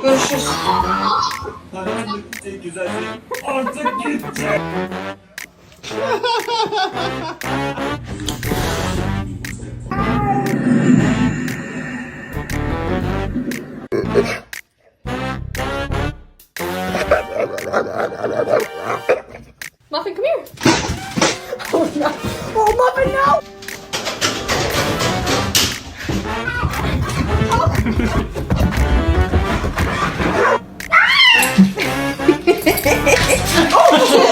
Görüşürüz. Artık gidecek. Muffin, come here. Oh no. Oh, Muffin, no. Oh,